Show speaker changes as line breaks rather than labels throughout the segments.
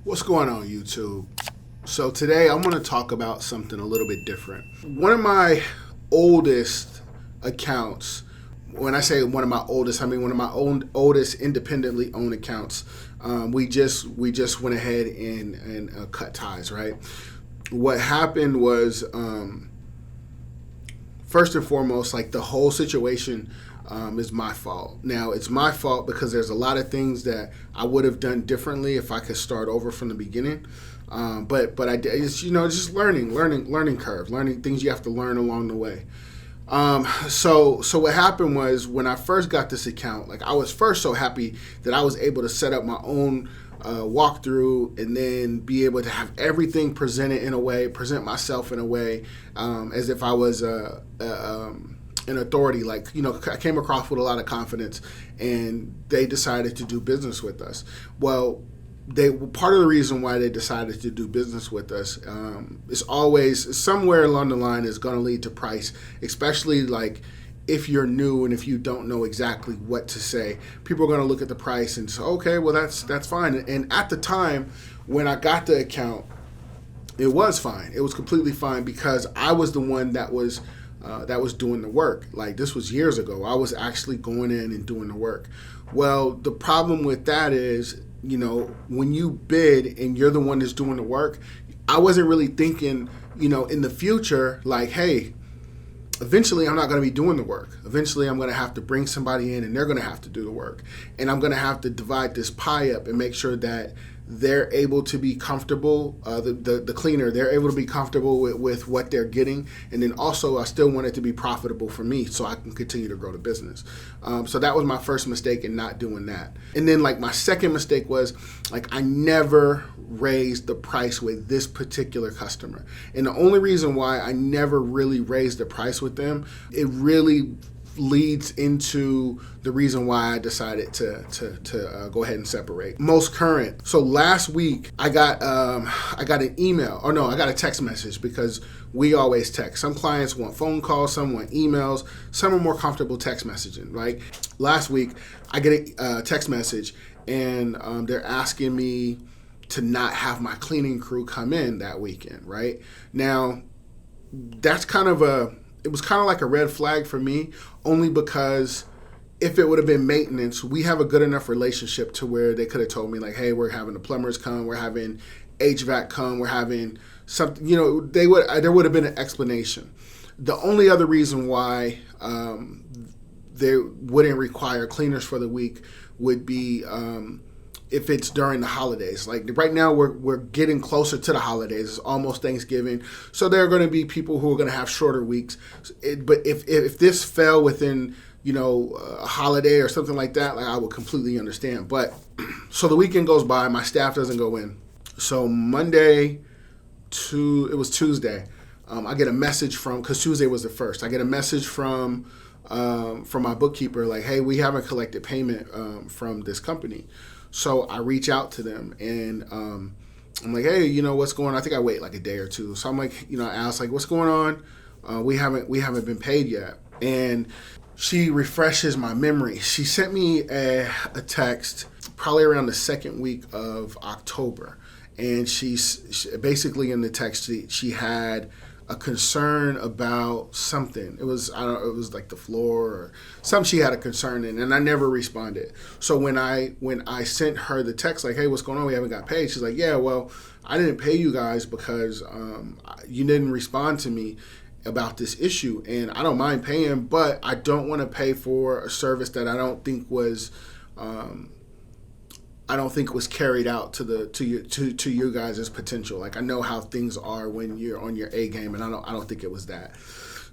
What's going on, YouTube? So today I'm going to talk about something a little bit different. One of my oldest accounts, when I say one of my oldest, I mean one of my oldest independently owned accounts. We just went ahead and cut ties, right? What happened was, first and foremost, like the whole situation is my fault. Now, it's my fault because there's a lot of things that I would have done differently if I could start over from the beginning. But I did. It's just learning curve, learning things you have to learn along the way. So what happened was when I first got this account, like I was first so happy that I was able to set up my own walkthrough and then be able to have everything presented in a way, present myself in a way as if I was an authority. Like, I came across with a lot of confidence, and they decided to do business with us. Well, part of the reason why they decided to do business with us is always somewhere along the line is going to lead to price, especially like if you're new and if you don't know exactly what to say. People are going to look at the price and say, okay, well, that's fine. And at the time when I got the account, it was fine. It was completely fine because I was the one that was doing the work. Like, this was years ago. I was actually going in and doing the work. Well, the problem with that is, when you bid and you're the one that's doing the work, I wasn't really thinking, in the future, like, hey, eventually I'm not going to be doing the work. Eventually I'm going to have to bring somebody in and they're going to have to do the work. And I'm going to have to divide this pie up and make sure that they're able to be comfortable, the cleaner, they're able to be comfortable with what they're getting. And then also I still want it to be profitable for me so I can continue to grow the business. So that was my first mistake in not doing that. And then like my second mistake was like I never raised the price with this particular customer. And the only reason why I never really raised the price with them, it really leads into the reason why I decided to go ahead and separate. Most current. So last week I got an email, or no, I got a text message, because we always text. Some clients want phone calls, some want emails, some are more comfortable text messaging, right? Last week I get a text message and they're asking me to not have my cleaning crew come in that weekend, right? Now, that's it was kind of like a red flag for me, only because if it would have been maintenance, we have a good enough relationship to where they could have told me like, hey, we're having the plumbers come, we're having HVAC come, we're having something, there would have been an explanation. The only other reason why they wouldn't require cleaners for the week would be if it's during the holidays. Like right now we're getting closer to the holidays. It's almost Thanksgiving. So there are going to be people who are going to have shorter weeks. But if this fell within, a holiday or something like that, like I would completely understand. But so the weekend goes by, my staff doesn't go in. So it was Tuesday. I get a message because Tuesday was the first. I get a message from my bookkeeper like, hey, we haven't collected payment from this company. So I reach out to them and I'm like, hey, what's going on? I think I wait like a day or two. So I'm like, I ask like, what's going on? We haven't been paid yet. And she refreshes my memory. She sent me a text probably around the second week of October. And she basically in the text, she had a concern about something. It was like the floor or something she had a concern in, and I never responded. So when I sent her the text like, hey, what's going on? We haven't got paid. She's like, yeah, well, I didn't pay you guys because you didn't respond to me about this issue, and I don't mind paying, but I don't want to pay for a service that I don't think was carried out to you guys' potential. Like I know how things are when you're on your A game, and I don't think it was that.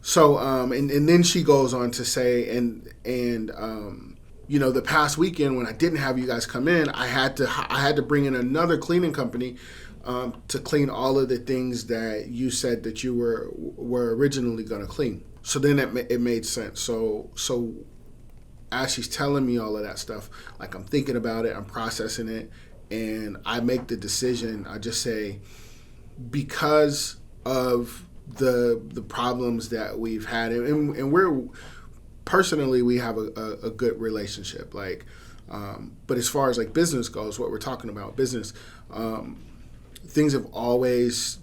So and then she goes on to say and the past weekend when I didn't have you guys come in, I had to bring in another cleaning company to clean all of the things that you said that you were originally going to clean. So then it made sense. So as she's telling me all of that stuff, like I'm thinking about it, I'm processing it, and I make the decision. I just say, because of the problems that we've had, and we're personally, we have a good relationship. Like But as far as like business goes, what we're talking about, business, things have always,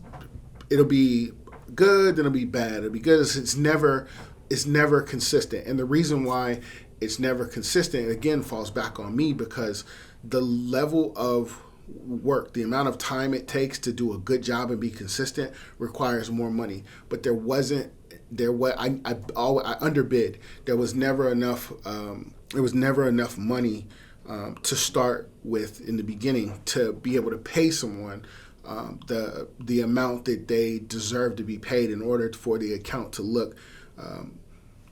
it'll be good, then it'll be bad. It'll be good. It's never consistent. And the reason why it's never consistent, again, falls back on me, because the level of work, the amount of time it takes to do a good job and be consistent requires more money. But I underbid. There was never enough. There was never enough money to start with in the beginning to be able to pay someone the amount that they deserve to be paid in order for the account to look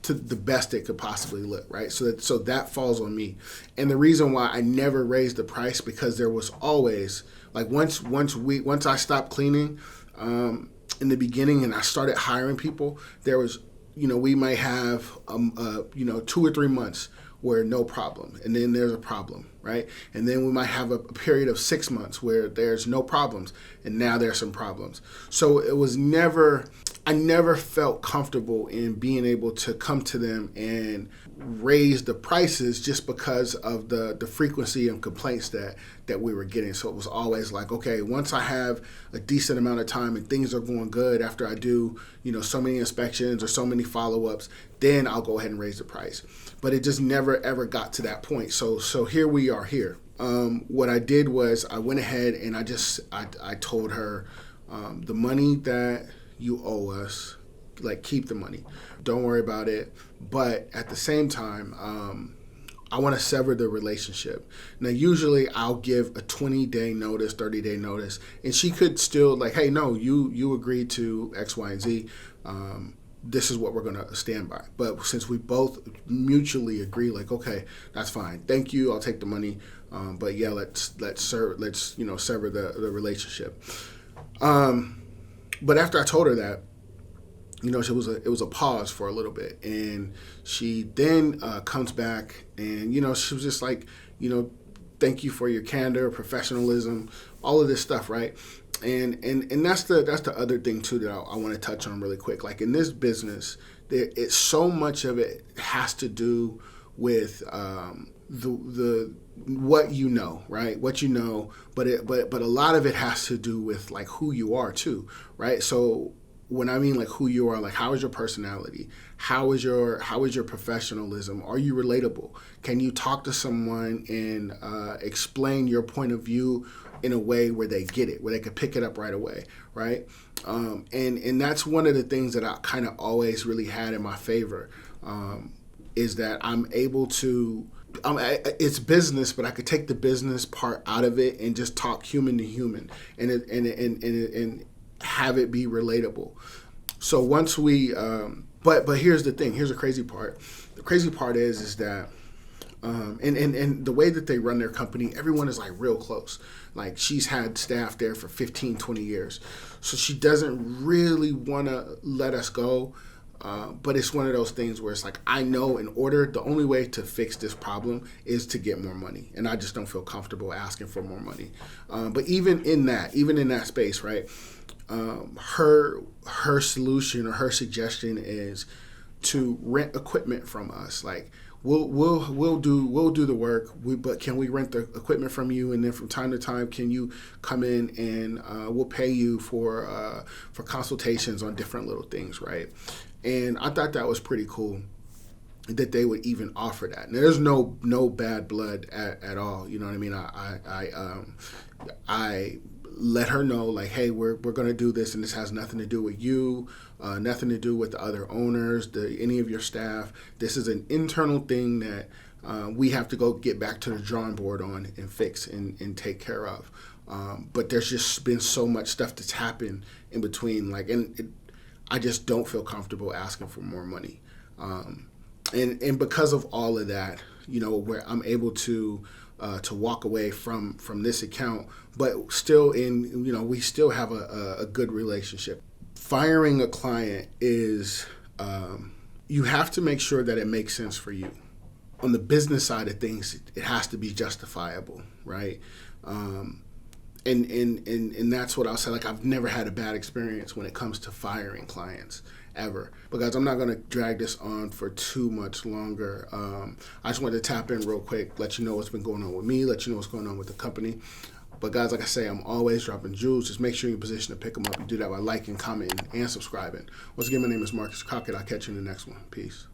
to the best it could possibly look, right? So that falls on me. And the reason why I never raised the price, because there was always, like, once I stopped cleaning in the beginning and I started hiring people, there was, we might have 2 or 3 months where no problem, and then there's a problem, right? And then we might have a period of 6 months where there's no problems, and now there's some problems. So I never felt comfortable in being able to come to them and raise the prices just because of the frequency of complaints that we were getting. So it was always like, okay, once I have a decent amount of time and things are going good after I do, so many inspections or so many follow-ups, then I'll go ahead and raise the price. But it just never ever got to that point. So here we are here. What I did was I went ahead and I told her the money that you owe us, like, keep the money. Don't worry about it. But at the same time, I want to sever the relationship. Now, usually I'll give a 20-day notice, 30-day notice, and she could still, like, hey, no, you agreed to X, Y, and Z. This is what we're going to stand by. But since we both mutually agree, like, okay, that's fine. Thank you. I'll take the money. But yeah, let's sever the relationship. But after I told her that, it was a pause for a little bit, and she then comes back, and she was just like, thank you for your candor, professionalism, all of this stuff, right? And that's the other thing too that I want to touch on really quick. Like, in this business, it's so much of it has to do with the what you know, right? What you know, but a lot of it has to do with, like, who you are too, right? So when I mean, like, who you are, like, how is your personality? How is your professionalism? Are you relatable? Can you talk to someone and explain your point of view in a way where they get it, where they could pick it up right away, right? And that's one of the things that I kind of always really had in my favor, is that I'm able to, it's business, but I could take the business part out of it and just talk human to human, and have it be relatable. So once we, but here's the thing. Here's the crazy part. The crazy part is that, and the way that they run their company, everyone is, like, real close. Like, she's had staff there for 15, 20 years. So she doesn't really want to let us go. But it's one of those things where it's like, I know the only way to fix this problem is to get more money. And I just don't feel comfortable asking for more money. But even in that space, right, her solution or her suggestion is to rent equipment from us. Like, we'll do the work, but can we rent the equipment from you, and then from time to time can you come in and we'll pay you for consultations on different little things, right? And I thought that was pretty cool that they would even offer that. Now, there's no bad blood at all. You know what I mean? I let her know, like, hey, we're going to do this, and this has nothing to do with you, nothing to do with the other owners, any of your staff. This is an internal thing that we have to go get back to the drawing board on and fix and take care of. But there's just been so much stuff that's happened in between, like, I just don't feel comfortable asking for more money. And because of all of that, where I'm able to walk away from this account, but still we still have a good relationship. Firing a client is, you have to make sure that it makes sense for you. On the business side of things, it has to be justifiable, right? And that's what I'll say. Like, I've never had a bad experience when it comes to firing clients. ever. But guys, I'm not going to drag this on for too much longer. I just wanted to tap in real quick, let you know what's been going on with me, let you know what's going on with the company. But guys, like I say, I'm always dropping jewels. Just make sure you're in position to pick them up. You do that by liking, commenting, and subscribing. Once again, my name is Marcus Crockett. I'll catch you in the next one. Peace.